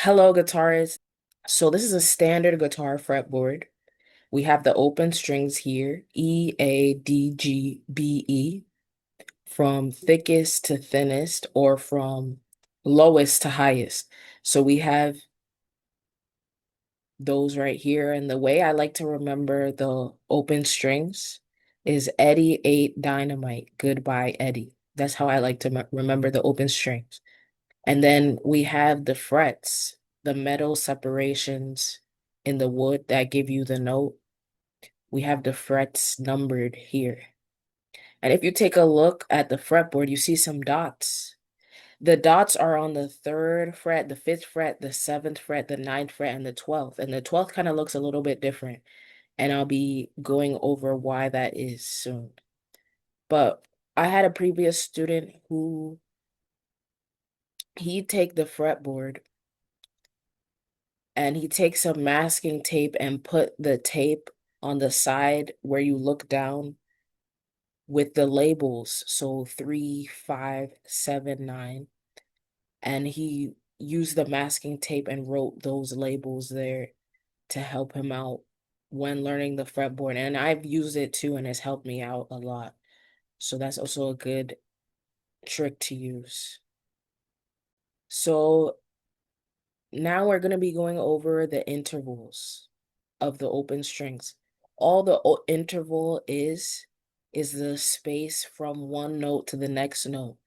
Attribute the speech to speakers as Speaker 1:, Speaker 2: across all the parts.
Speaker 1: Hello, guitarists. So this is a standard guitar fretboard. We have the open strings here, E, A, D, G, B, E, from thickest to thinnest or from lowest to highest. So we have those right here. And the way I like to remember the open strings is Eddie ate dynamite. Goodbye, Eddie. That's how I like to remember the open strings. And then we have the frets, the metal separations in the wood that give you the note. We have the frets numbered here. And if you take a look at the fretboard, you see some dots. The dots are on the third fret, the fifth fret, the seventh fret, the ninth fret, and the 12th. And the 12th kind of looks a little bit different. And I'll be going over why that is soon. But I had a previous student who he'd take the fretboard and he takes some masking tape and put the tape on the side where you look down with the labels. So 3, 5, 7, 9. And he used the masking tape and wrote those labels there to help him out when learning the fretboard. And I've used it too, and it's helped me out a lot. So that's also a good trick to use. So now we're going to be going over the intervals of the open strings. All the interval is the space from one note to the next note.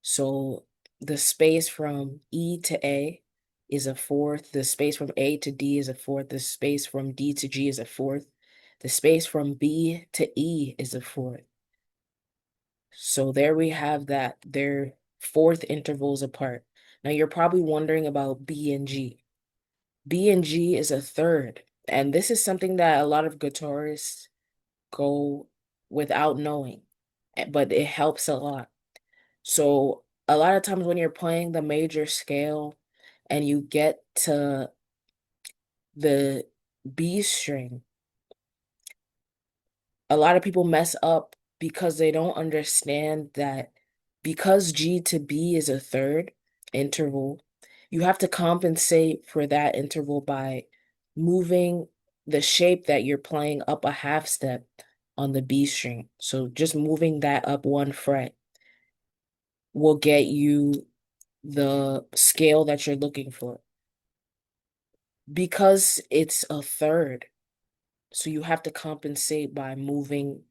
Speaker 1: So the space from E to A is a fourth. The space from A to D is a fourth. The space from D to G is a fourth. The space from B to E is a fourth. So there we have that. They're fourth intervals apart. Now you're probably wondering about B and G. B and G is a third. And this is something that a lot of guitarists go without knowing, but it helps a lot. So a lot of times when you're playing the major scale and you get to the B string, a lot of people mess up because they don't understand that because G to B is a third interval, you have to compensate for that interval by moving the shape that you're playing up a half step on the B string. So just moving that up one fret will get you the scale that you're looking for. Because it's a third, so you have to compensate by moving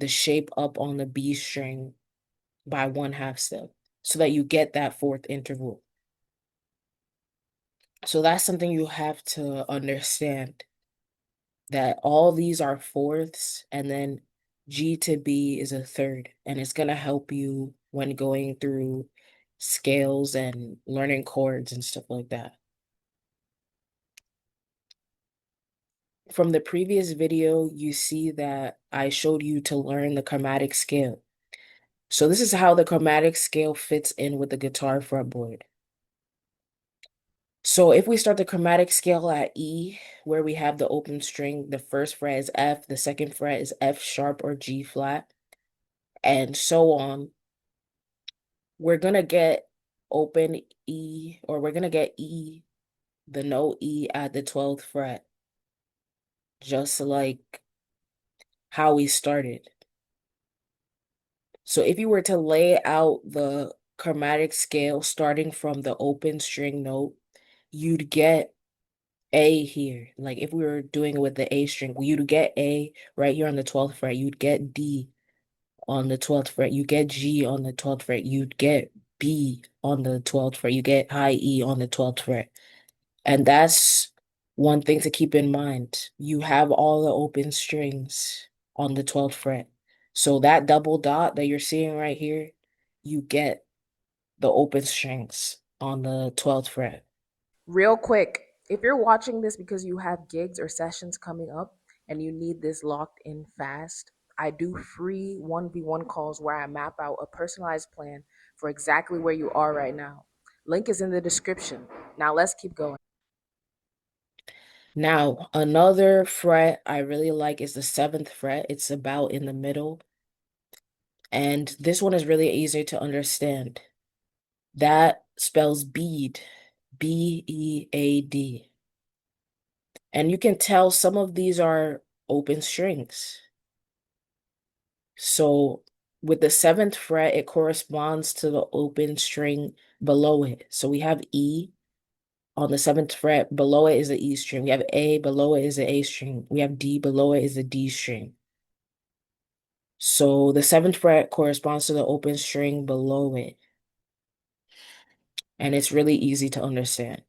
Speaker 1: the shape up on the B string by one half step so that you get that fourth interval. So that's something you have to understand, that all these are fourths and then G to B is a third, and it's going to help you when going through scales and learning chords and stuff like that. From the previous video, you see that I showed you to learn the chromatic scale. So this is how the chromatic scale fits in with the guitar fretboard. So if we start the chromatic scale at E, where we have the open string, the first fret is F, the second fret is F sharp or G flat, and so on, we're gonna get open E, or we're gonna get E, the note E at the 12th fret, just like how we started. So if you were to lay out the chromatic scale starting from the open string note, you'd get A here. Like if we were doing it with the A string, you'd get A right here on the 12th fret. You'd get D on the 12th fret. You get G on the 12th fret. You'd get B on the 12th fret. You get high E on the 12th fret. And that's one thing to keep in mind. You have all the open strings on the 12th fret. So that double dot that you're seeing right here, you get the open strings on the 12th fret. Real quick, if you're watching this because you have gigs or sessions coming up and you need this locked in fast, I do free 1v1 calls where I map out a personalized plan for exactly where you are right now. Link is in the description. Now let's keep going. Now, another fret I really like is the 7th fret. It's about in the middle. And this one is really easy to understand. That spells bead. B, E, A, D. And you can tell some of these are open strings. So with the seventh fret, it corresponds to the open string below it. So we have E on the seventh fret, below it is the E string. We have A, below it is the A string. We have D, below it is the D string. So the seventh fret corresponds to the open string below it. And it's really easy to understand.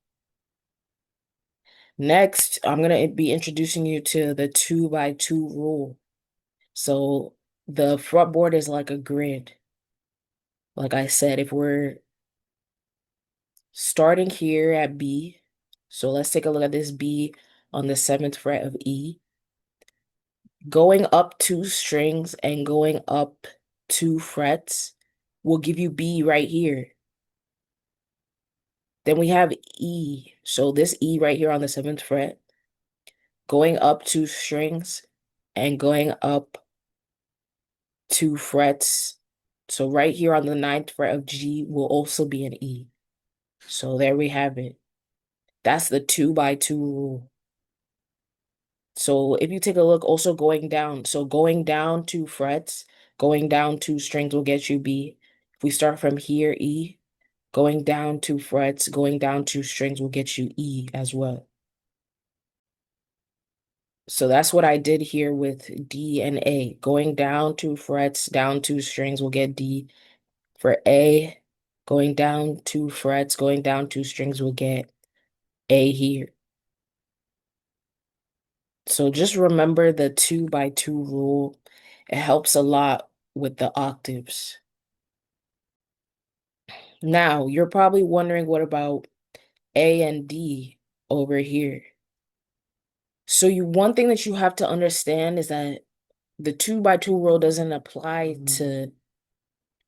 Speaker 1: Next, I'm going to be introducing you to the 2x2 rule. So the fretboard is like a grid. Like I said, if we're starting here at B, so let's take a look at this B on the seventh fret of E. Going up two strings and going up two frets will give you B right here. Then we have E. So this E right here on the seventh fret, going up two strings and going up two frets. So right here on the ninth fret of G will also be an E. So there we have it. That's the 2x2 rule. So if you take a look, also going down. So going down two frets, going down two strings will get you B. If we start from here, E, going down two frets, going down two strings will get you E as well. So that's what I did here with D and A. Going down two frets, down two strings will get D. For A, going down two frets, going down two strings will get A here. So just remember the 2x2 rule. It helps a lot with the octaves. Now, you're probably wondering, what about A and D over here? So one thing that you have to understand is that the 2x2 rule doesn't apply to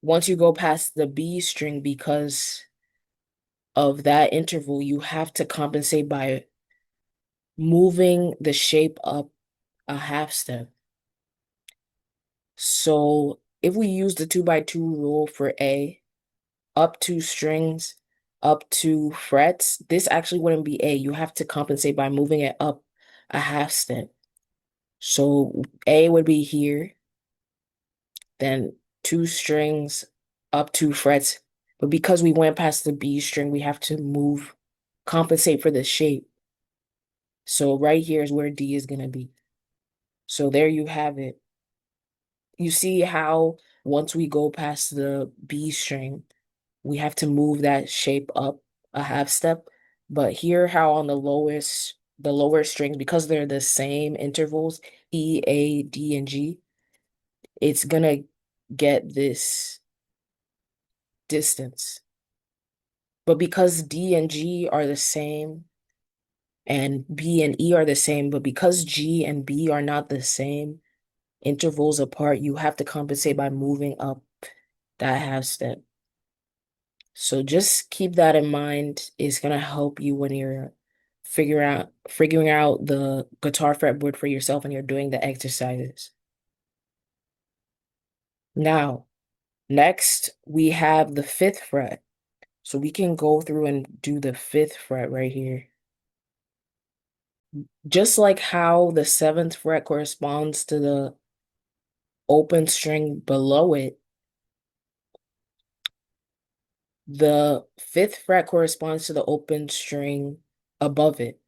Speaker 1: once you go past the B string, because of that interval, you have to compensate by moving the shape up a half step. So if we use the 2x2 rule for A, up two strings, up two frets, this actually wouldn't be A. You have to compensate by moving it up a half step. So A would be here, then two strings, up two frets. But because we went past the B string, we have to compensate for the shape. So right here is where D is going to be. So there you have it. You see how once we go past the B string, we have to move that shape up a half step. But here, how on the lower strings, because they're the same intervals, E, A, D, and G, it's gonna get this distance. But because D and G are the same, and B and E are the same, but because G and B are not the same intervals apart, you have to compensate by moving up that half step. So just keep that in mind. It's gonna help you when you're figuring out the guitar fretboard for yourself and you're doing the exercises. Now, next we have the fifth fret. So we can go through and do the fifth fret right here. Just like how the seventh fret corresponds to the open string below it, the fifth fret corresponds to the open string above it.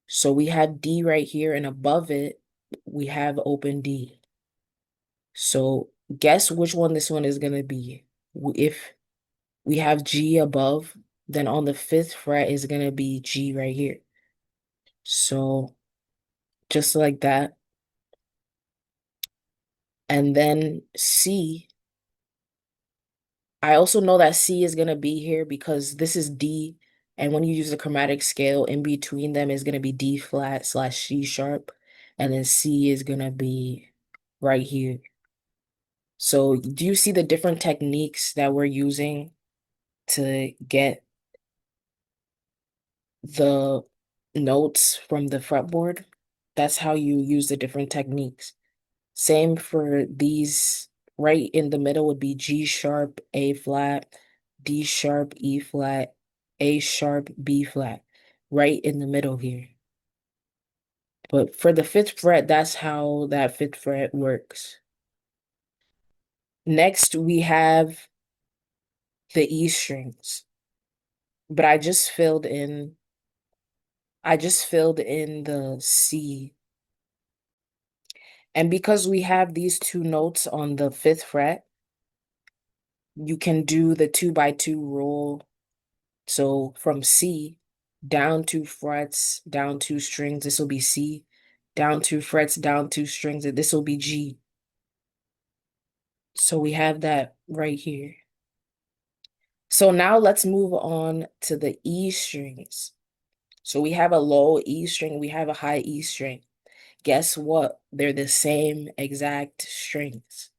Speaker 1: So we have D right here, and above it, we have open D. So guess which one this one is going to be. If we have G above, then on the fifth fret is going to be G right here. So just like that. And then C. I also know that C is going to be here because this is D. And when you use the chromatic scale, in between them is going to be D flat slash C sharp. And then C is going to be right here. So do you see the different techniques that we're using to get the notes from the fretboard? That's how you use the different techniques. Same for these. Right in the middle would be G sharp, A flat, D sharp, E flat, A sharp, B flat, right in the middle here. But for the fifth fret, that's how that fifth fret works. Next, we have the E strings. But I just filled in the C. And because we have these two notes on the fifth fret, you can do the 2x2 rule. So from C, down two frets, down two strings, this will be C. Down two frets, down two strings, and this will be G. So we have that right here. So now let's move on to the E strings. So we have a low E string, we have a high E string. Guess what? They're the same exact strings.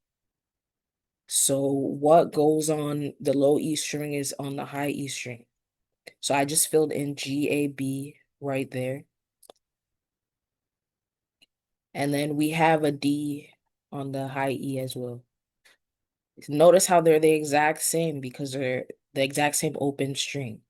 Speaker 1: So what goes on the low E string is on the high E string. So I just filled in G, A, B right there. And then we have a D on the high E as well. Notice how they're the exact same because they're the exact same open string.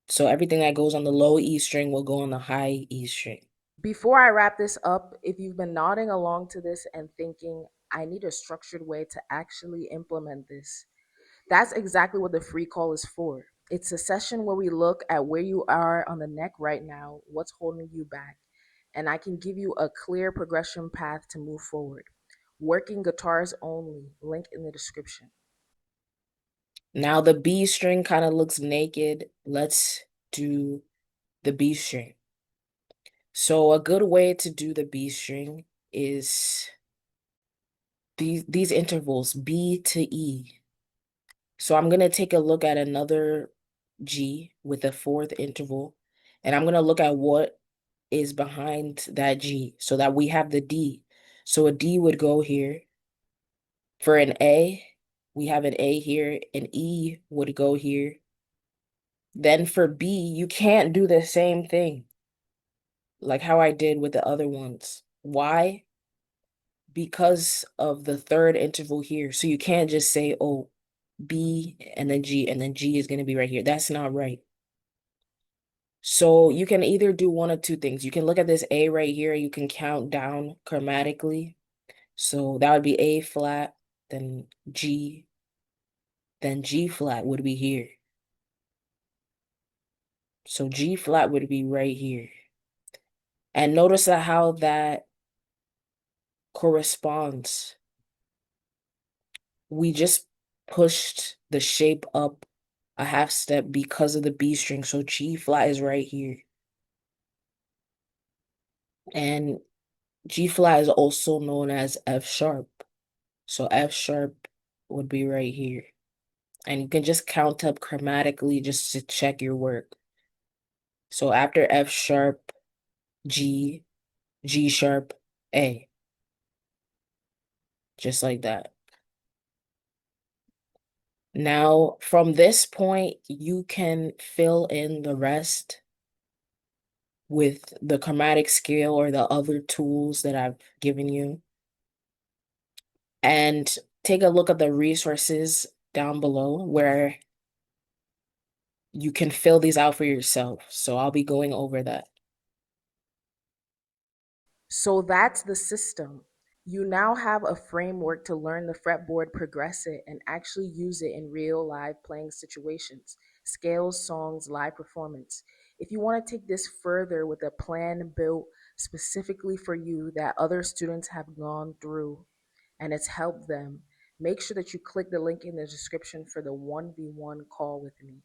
Speaker 1: So everything that goes on the low E string will go on the high E string.
Speaker 2: Before I wrap this up, if you've been nodding along to this and thinking, I need a structured way to actually implement this, that's exactly what the free call is for. It's a session where we look at where you are on the neck right now, what's holding you back, and I can give you a clear progression path to move forward. Working guitars only, link in the description.
Speaker 1: Now the B string kind of looks naked. Let's do the B string. So a good way to do the B string is these intervals, B to E. So I'm gonna take a look at another G with a fourth interval, and I'm gonna look at what is behind that G so that we have the D. So a D would go here. For an A, we have an A here, an E would go here. Then for B, you can't do the same thing like how I did with the other ones. Why? Because of the third interval here. So you can't just say, oh, B and then G is going to be right here. That's not right. So you can either do one of two things. You can look at this A right here. You can count down chromatically. So that would be A flat, then G flat would be here. So G flat would be right here. And notice that how that corresponds. We just pushed the shape up a half step because of the B string. So G flat is right here. And G flat is also known as F sharp. So F sharp would be right here. And you can just count up chromatically just to check your work. So after F sharp, G, G sharp, A. Just like that. Now, from this point, you can fill in the rest with the chromatic scale or the other tools that I've given you. And take a look at the resources down below where you can fill these out for yourself. So I'll be going over that.
Speaker 2: So that's the system. You now have a framework to learn the fretboard, progress it, and actually use it in real live playing situations, scales, songs, live performance. If you want to take this further with a plan built specifically for you that other students have gone through and it's helped them, make sure that you click the link in the description for the 1v1 call with me.